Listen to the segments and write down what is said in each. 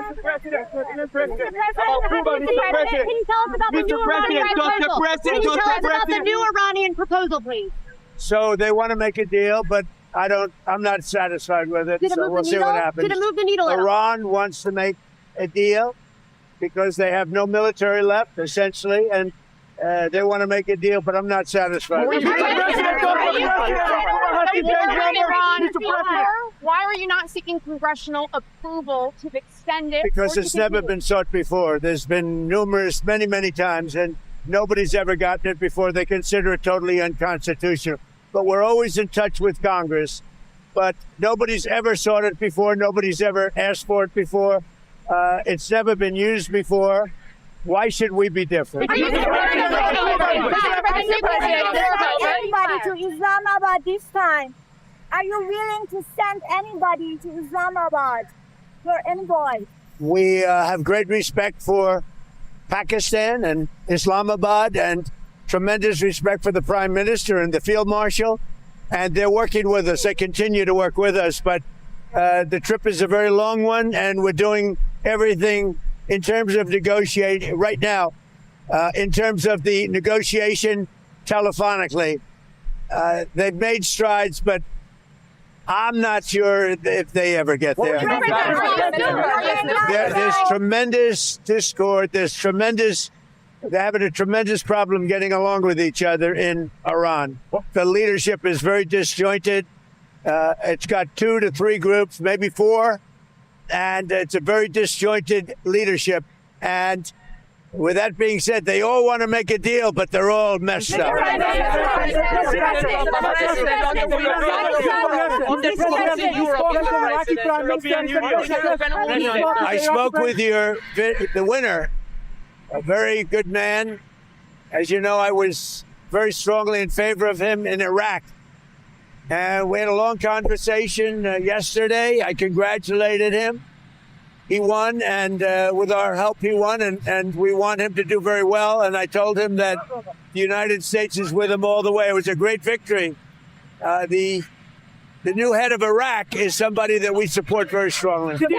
Mr. President. Mr. President. Can you tell us about the new Iranian proposal? Can you tell us about the new Iranian proposal, please? So they want to make a deal, but I'm not satisfied with it. So we'll see what happens. Did it move the needle at all? Iran wants to make a deal because they have no military left, essentially, and they want to make a deal, but I'm not satisfied. Why are you not seeking congressional approval to extend it? Because it's never been sought before. There's been many times, and nobody's ever gotten it before. They consider it totally unconstitutional. But we're always in touch with Congress. But nobody's ever sought it before. Nobody's ever asked for it before. It's never been used before. Why should we be different? Everybody to Islamabad this time. Are you willing to send anybody to Islamabad for envoy? We have great respect for Pakistan and Islamabad and tremendous respect for the Prime Minister and the Field Marshal. And they're working with us. They continue to work with us. But the trip is a very long one, and we're doing everything in terms of negotiating right now, in terms of the negotiation telephonically. They've made strides, but I'm not sure if they ever get there. There's tremendous discord. They're having a tremendous problem getting along with each other in Iran. The leadership is very disjointed. It's got 2 to 3 groups, maybe 4. And it's a very disjointed leadership. And with that being said, they all want to make a deal, but they're all messed up. I spoke with the winner, a very good man. As you know, I was very strongly in favor of him in Iraq. And we had a long conversation yesterday. I congratulated him. He won, and with our help, he won, and we want him to do very well. And I told him that the United States is with him all the way. It was a great victory. The new head of Iraq is somebody that we support very strongly. Pakistan,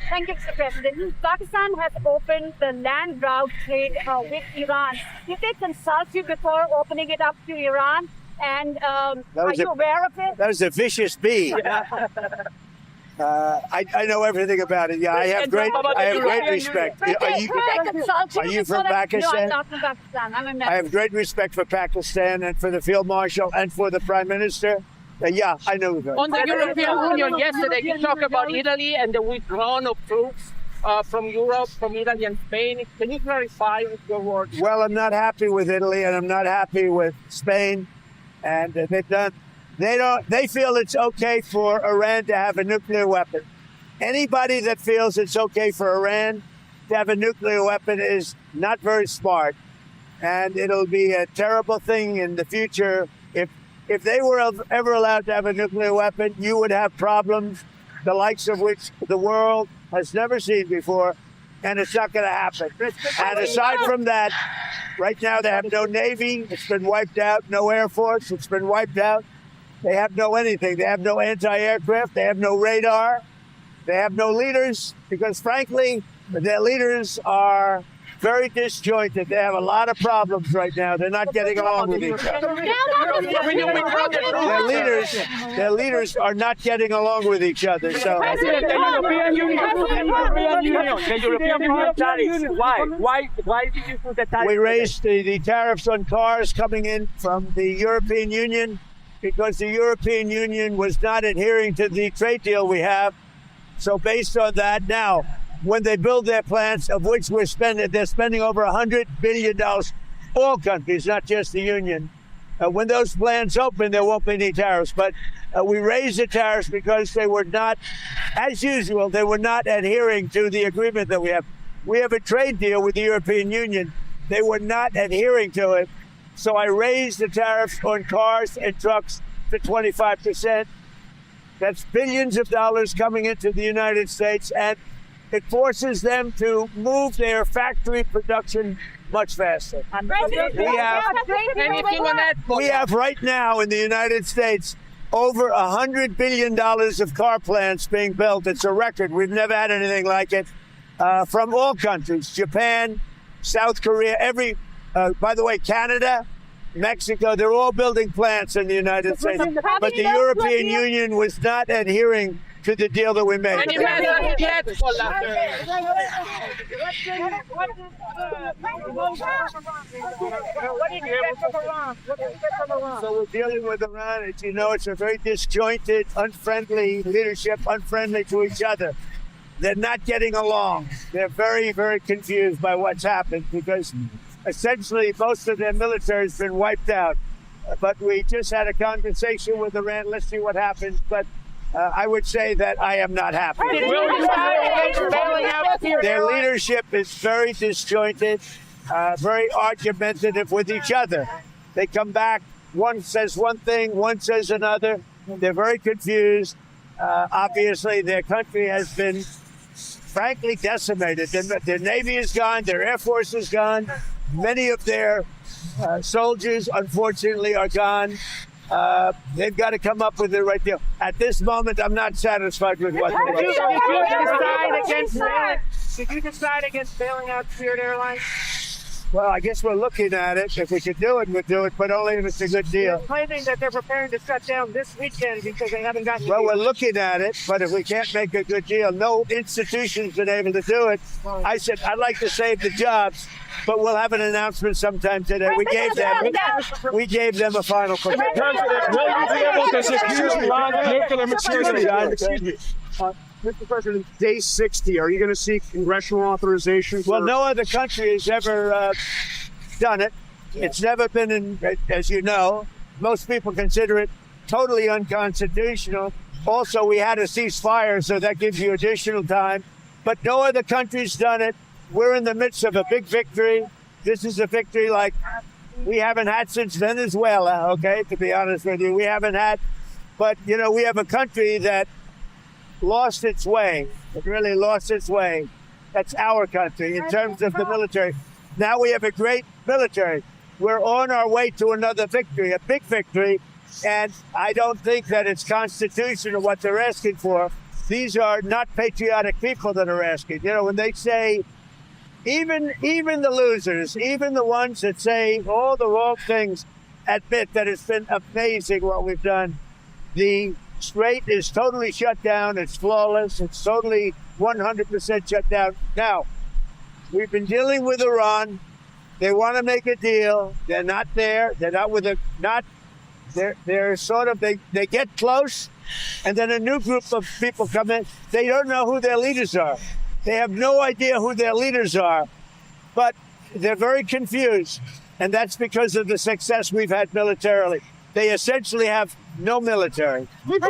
thank you, Mr. President. Pakistan has opened the land route trade with Iran. Did they consult you before opening it up to Iran? And are you aware of it? That was a vicious bee. I know everything about it. Yeah, I have great respect. Are you from Pakistan? No, I'm not from Pakistan. I'm American. I have great respect for Pakistan and for the Field Marshal and for the Prime Minister. Yeah, I know that. On the European Union yesterday, you talked about Italy and the withdrawal of troops from Europe, from Italy and Spain. Can you clarify with your words? Well, I'm not happy with Italy, and I'm not happy with Spain. And they feel it's okay for Iran to have a nuclear weapon. Anybody that feels it's okay for Iran to have a nuclear weapon is not very smart. And it'll be a terrible thing in the future. If they were ever allowed to have a nuclear weapon, you would have problems, the likes of which the world has never seen before, and it's not going to happen. And aside from that, right now they have no Navy. It's been wiped out. No Air Force. It's been wiped out. They have no anything. They have no anti-aircraft. They have no radar. They have no leaders because, frankly, their leaders are very disjointed. They have a lot of problems right now. They're not getting along with each other. Their leaders are not getting along with each other. So The European Union tariffs. Why did you put the tariffs? we raised the tariffs on cars coming in from the European Union because the European Union was not adhering to the trade deal we have. So based on that, now, when they build their plants, of which they're spending over $100 billion, all countries, not just the Union. When those plants open, there won't be any tariffs. But we raised the tariffs because they were not, as usual, they were not adhering to the agreement that we have. We have a trade deal with the European Union. They were not adhering to it. So I raised the tariffs on cars and trucks to 25%. That's billions of dollars coming into the United States, and it forces them to move their factory production much faster. We have right now in the United States over $100 billion of car plants being built. It's a record. We've never had anything like it from all countries, Japan, South Korea, by the way, Canada, Mexico, they're all building plants in the United States. But the European Union was not adhering to the deal that we made. So we're dealing with Iran. As you know, it's a very disjointed, unfriendly leadership, unfriendly to each other. They're not getting along. They're very, very confused by what's happened because essentially most of their military has been wiped out. But we just had a conversation with Iran. Let's see what happens. But I would say that I am not happy. Their leadership is very disjointed, very argumentative with each other. They come back, one says one thing, one says another. They're very confused. Obviously, their country has been, frankly, decimated. Their Navy is gone, their Air Force is gone. Many of their soldiers, unfortunately, are gone. They've got to come up with the right deal. At this moment, I'm not satisfied with what they're doing. Did you decide against bailing out Spirit Airlines? Well, I guess we're looking at it. If we could do it, we'd do it, but only if it's a good deal. They're claiming that they're preparing to shut down this weekend because they haven't gotten. Well, we're looking at it, but if we can't make a good deal, no institution's been able to do it. I said, I'd like to save the jobs, but we'll have an announcement sometime today. We gave them a final commitment. President, will you be able to secure Iran's nuclear material? Excuse me. Mr. President, day 60, are you going to seek congressional authorization? Well, no other country has ever done it. It's never been in, as you know, most people consider it totally unconstitutional. Also, we had a ceasefire, so that gives you additional time. But no other country's done it. We're in the midst of a big victory. This is a victory like we haven't had since Venezuela, okay, to be honest with you. We haven't had, but, you know, we have a country that lost its way. It really lost its way. That's our country in terms of the military. Now we have a great military. We're on our way to another victory, a big victory, and I don't think that it's constitutional what they're asking for. These are not patriotic people that are asking. You know, when they say, even the losers, even the ones that say all the wrong things, admit that it's been amazing what we've done. The Strait is totally shut down. It's flawless. It's totally 100% shut down. Now, we've been dealing with Iran. They want to make a deal. They're not there. They're not with a, not, they're sort of, they get close, and then a new group of people come in. They don't know who their leaders are. They have no idea who their leaders are, but they're very confused, and that's because of the success we've had militarily. They essentially have no military. Let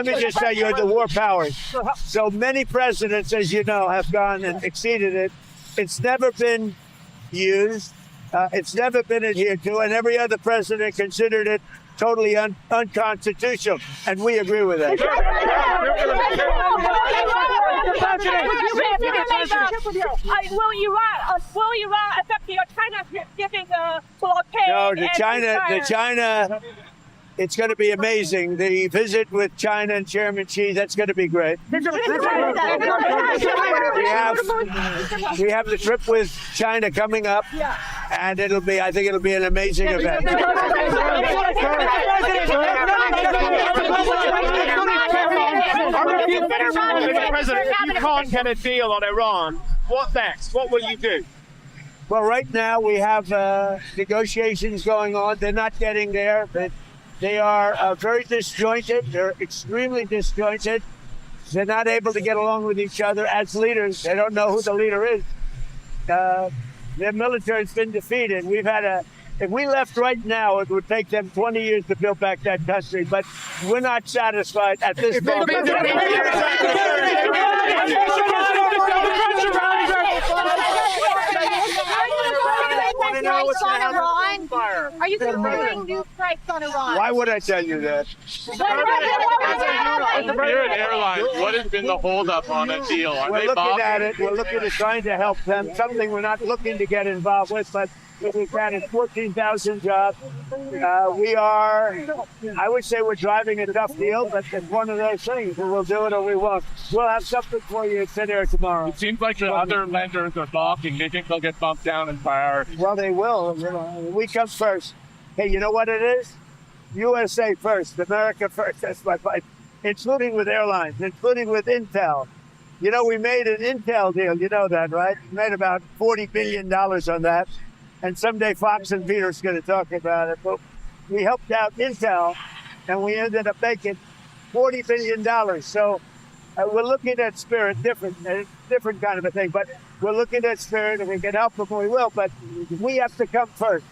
me just tell you, the war powers. So many presidents, as you know, have gone and exceeded it. It's never been used. It's never been adhered to, and every other president considered it totally unconstitutional, and we agree with that. Will Iran accept China giving a blockade? No, the China, it's going to be amazing. The visit with China and Chairman Xi, that's going to be great. We have the trip with China coming up, and I think it'll be an amazing event. Mr. President, if you can't get a deal on Iran, what next? What will you do? Well, right now we have negotiations going on. They're not getting there, but they are very disjointed. They're extremely disjointed. They're not able to get along with each other as leaders. They don't know who the leader is. Their military has been defeated. If we left right now, it would take them 20 years to build back that country, but we're not satisfied at this moment. want to know what's on happening? Iran? Are you considering new strikes on Iran? Why would I tell you that? Spirit Airlines, what has been the holdup on a deal? Are We're they looking at balking? it. We're looking at trying to help them. Something we're not looking to get involved with, but we've added 14,000 jobs. We are, I would say we're driving a tough deal, but it's one of those things. We'll do it or we won't. We'll have something for you at dinner tomorrow. It seems like the other lenders are balking. They think they'll get bumped down in priority. Well, they will. You know, we come first. Hey, you know what it is? USA first, America first. That's my fight. Including with airlines, including with Intel. You know, we made an Intel deal. You know that, right? We made about $40 billion on that. And someday Fox and Peter's going to talk about it. But we helped out Intel, and we ended up making $40 billion. So we're looking at Spirit different kind of a thing. But we're looking at Spirit, and we can help them, we will. But we have to come first.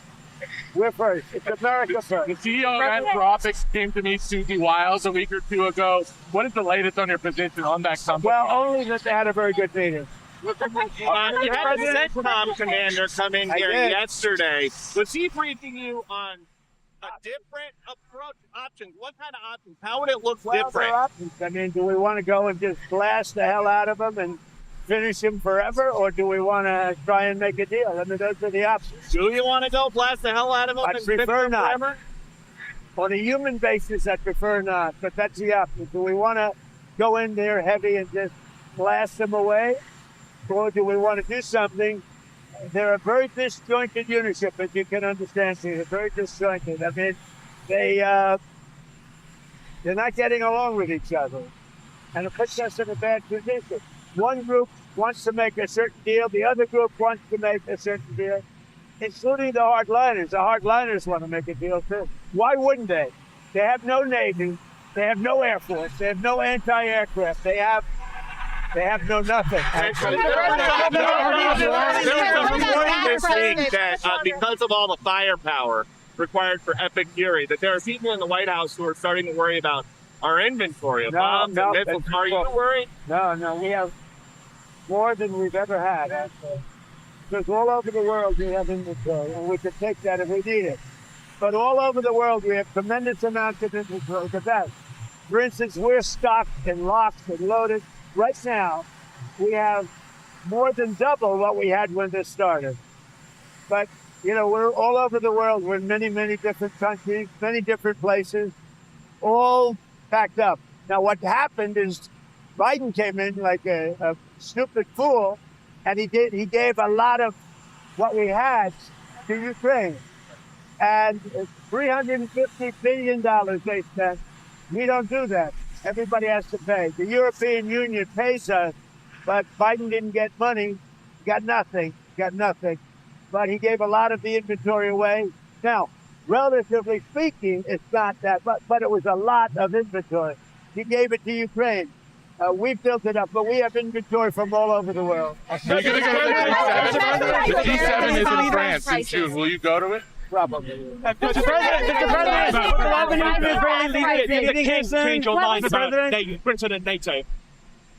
We're first. It's America first. The CEO of Anthropic came to meet Susie Wiles a week or two ago. What is the latest on your position on that company? Well, only that they had a very good meeting. You had a CENTCOM commander come in here yesterday. Was he briefing you on a different approach, options? What kind of options? How would it look Well, there different? are options. I mean, do we want to go and just blast the hell out of them and finish him forever, or do we want to try and make a deal? I mean, those are the options. Do you want to go blast the hell out of them? I and finish prefer them not. forever? On a human basis, I prefer not, but that's the option. Do we want to go in there heavy and just blast them away, or do we want to do something? They're a very disjointed unitship, as you can understand. They're very disjointed. I mean, they're not getting along with each other, and it puts us in a bad position. One group wants to make a certain deal, the other group wants to make a certain deal, including the hardliners. The hardliners want to make a deal too. Why wouldn't they? They have no Navy, they have no Air Force, they have no anti-aircraft, they have no nothing. There's some reporting this week that because of all the firepower required for Epic Fury, that there are people in the White House who are starting to worry about our inventory of bombs and missiles. Are you worried? No, we have more than we've ever had, actually. Because all over the world we have inventory, and we can take that if we need it. But all over the world we have tremendous amounts of inventory. But that, for instance, we're stocked and locked and loaded. Right now, we have more than double what we had when this started. But, you know, we're all over the world. We're in many, many different countries, many different places, all packed up. Now, what happened is Biden came in like a stupid fool, and he gave a lot of what we had to Ukraine. And $350 billion they spent. We don't do that. Everybody has to pay. The European Union pays us, but Biden didn't get money, got nothing. But he gave a lot of the inventory away. Now, relatively speaking, it's not that, but it was a lot of inventory. He gave it to Ukraine. We built it up, but we have inventory from all over the world. You're going to go to the G7. The G7 is in France in June. Will you go to it? Probably. Mr. President, did the king change your mind about Britain and NATO?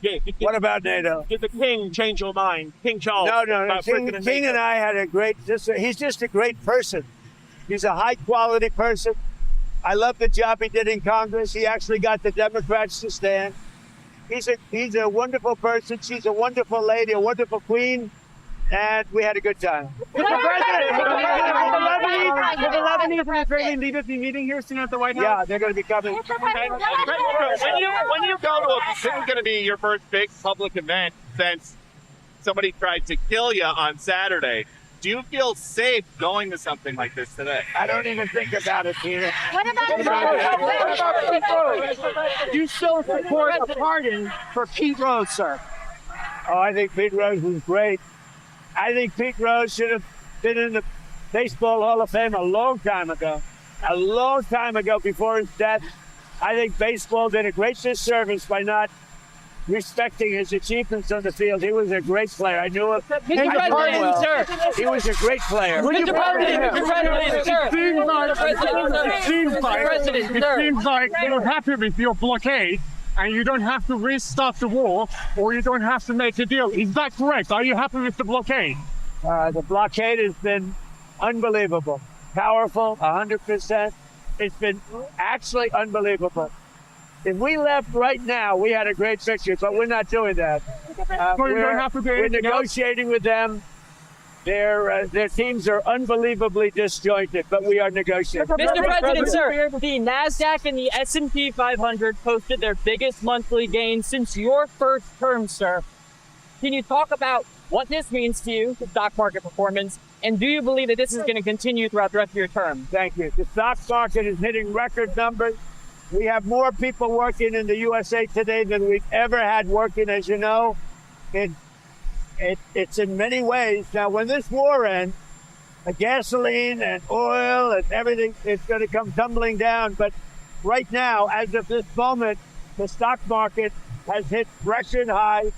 Yeah, What about NATO? did the king change your mind? King Charles? No. about Britain and King NATO? and I had a great, he's just a great person. He's a high quality person. I love the job he did in Congress. He actually got the Democrats to stand. He's a wonderful person. She's a wonderful lady, a wonderful queen. And we had a good time. Mr. President, will the Lebanese and Israeli leaders be meeting here soon at the White House? Yeah, they're going to be coming. When you go to this is going to be your first big public event since somebody tried to kill you on Saturday. Do you feel safe going to something like this today? I don't even think about it, Peter. What about Do you still support a pardon for Pete Rose, sir? Oh, I think Pete Rose was great. I think Pete Rose should have been in the Baseball Hall of Fame a long time ago. A long time ago, before his death. I think baseball did a great disservice by not respecting his achievements on the field. He was a great player. I knew him. Mr. President, sir. He was a great player. Mr. President, sir. It seems like you're happy with your blockade and you don't have to restart the war or you don't have to make a deal. Is that correct? Are you happy with the blockade? The blockade has been unbelievable. Powerful, 100%. It's been actually unbelievable. If we left right now, we had a great picture, but we're not doing that. We're negotiating with them. Their teams are unbelievably disjointed, but we are negotiating. Mr. President, sir, the NASDAQ and the S&P 500 posted their biggest monthly gain since your first term, sir. Can you talk about what this means to you, the stock market performance, and do you believe that this is going to continue throughout the rest of your term? Thank you. The stock market is hitting record numbers. We have more people working in the USA today than we've ever had working, as you know. It's in many ways. Now, when this war ends, gasoline and oil and everything is going to come tumbling down. But right now, as of this moment, the stock market has hit record highs.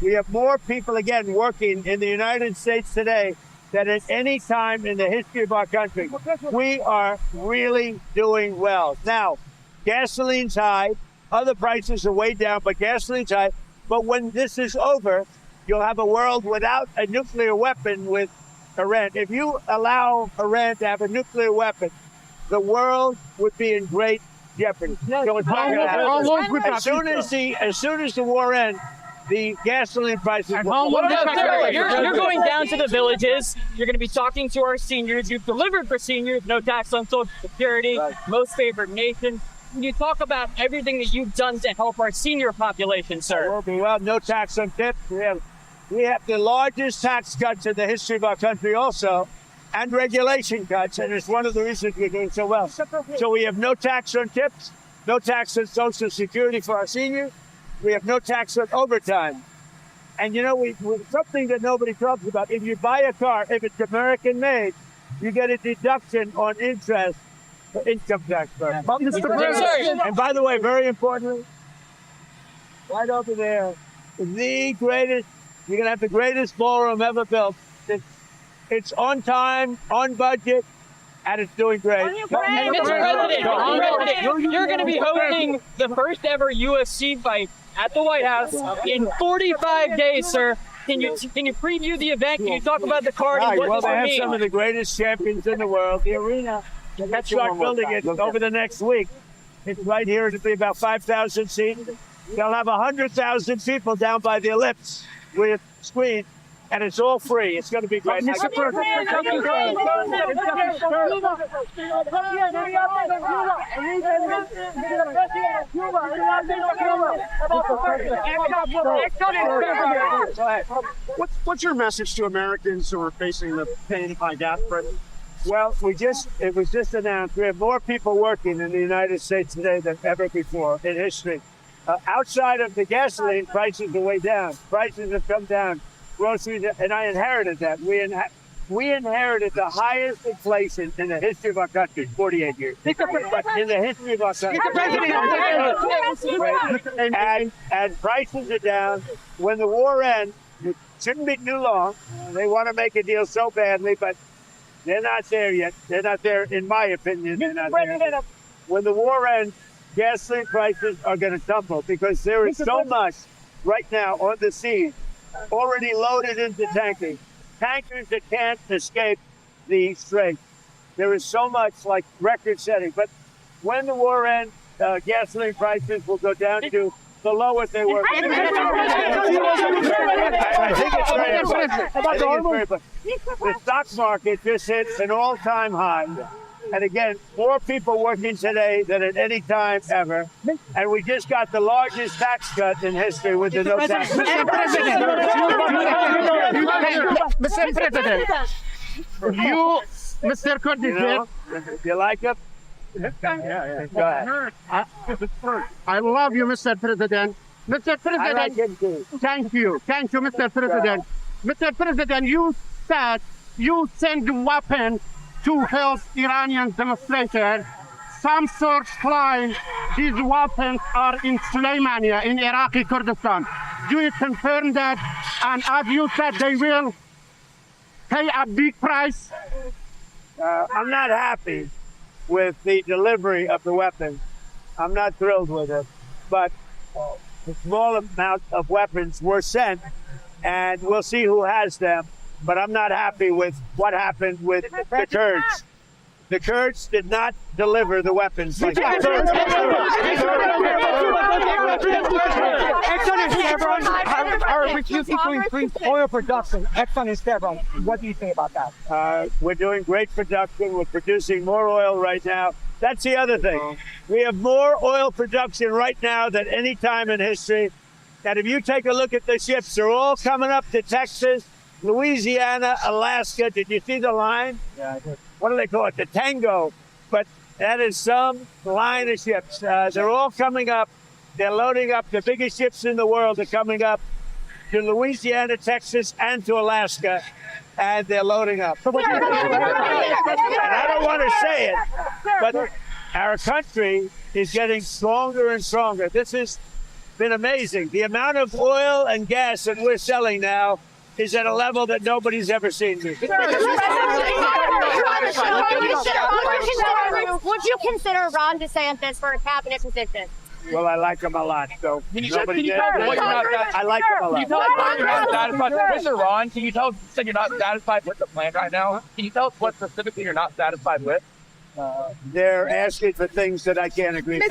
We have more people, again, working in the United States today than at any time in the history of our country. We are really doing well. Now, gasoline's high. Other prices are way down, but gasoline's high. But when this is over, you'll have a world without a nuclear weapon with Iran. If you allow Iran to have a nuclear weapon, the world would be in great jeopardy. So it's not gonna happen. As soon as the war ends, the gasoline prices will You're going down to the villages. You're going to be talking to our seniors. You've delivered for seniors, no tax on Social Security, most favored nation. Can you talk about everything that you've done to help our senior population, sir? Well, no tax on tips. We have the largest tax cuts in the history of our country also, and regulation cuts, and it's one of the reasons we're doing so well. So we have no tax on tips, no tax on Social Security for our seniors. We have no tax on overtime. And you know, something that nobody talks about, if you buy a car, if it's American made, you get a deduction on interest for income tax purposes. And by the way, very importantly, right over there, the greatest, you're going to have the greatest ballroom ever built. It's on time, on budget, and it's doing great. Mr. President, you're going to be hosting the first ever UFC fight at the White House in 45 days, sir. Can you preview the event? Can you talk about the card? Well, they have some of the greatest champions in the world. The arena, let's start building it over the next week. It's right here. It'll be about 5,000 seats. They'll have 100,000 people down by the ellipse with screens, and it's all free. It's going to be great. What's your message to Americans who are facing the pain of high gas prices? Well, it was just announced. We have more people working in the United States today than ever before in history. Outside of the gasoline, prices are way down. Prices have come down. Groceries, and I inherited that. We inherited the highest inflation in the history of our country, 48 years. But in the history of our country. And prices are down. When the war ends, it shouldn't be too long. They want to make a deal so badly, but they're not there yet. They're not there, in my opinion. They're not there. When the war ends, gasoline prices are going to tumble because there is so much right now on the sea already loaded into tankers that can't escape the strait. There is so much, like record setting. But when the war ends, gasoline prices will go down to the lowest they were. I think it's very important. The stock market just hit an all-time high. And again, more people working today than at any time ever. And we just got the largest tax cut in history with the no tax. Mr. President, you, Mr. Kurdistan, you like it? Yeah. Go ahead. I love you, Mr. President. Mr. President, I like him too. Thank you, Mr. President. Mr. President, you said you send weapons to help Iranian demonstrators. Some sources claim these weapons are in Sulaimania, in Iraqi Kurdistan. Do you confirm that? And as you said, they will pay a big price? I'm not happy with the delivery of the weapons. I'm not thrilled with it. But a small amount of weapons were sent, and we'll see who has them. but I'm not happy with what happened with the Kurds. The Kurds did not deliver the weapons. Like Exxon are refusing to increase oil production. Exxon is Chevron. What do you think about that? We're doing great production. We're producing more oil right now. That's the other thing. We have more oil production right now than any time in history. And if you take a look at the ships, they're all coming up to Texas, Louisiana, Alaska. Did you see the line? Yeah, I did. What do they call it? The Tango. But that is some line of ships. They're all coming up. They're loading up. The biggest ships in the world are coming up to Louisiana, Texas, and to Alaska. And they're loading up. And I don't want to say it, but our country is getting stronger and stronger. This has been amazing. The amount of oil and gas that we're selling now is at a level that nobody's ever seen before. Would you consider Ron DeSantis for a cabinet position? Well, I like him a lot, so nobody did. I like him a lot. Can you tell us why you're not satisfied? Mr. Ron, can you tell us that you're not satisfied with the plan right now? Can you tell us what specifically you're not satisfied with? They're asking for things that I can't agree with.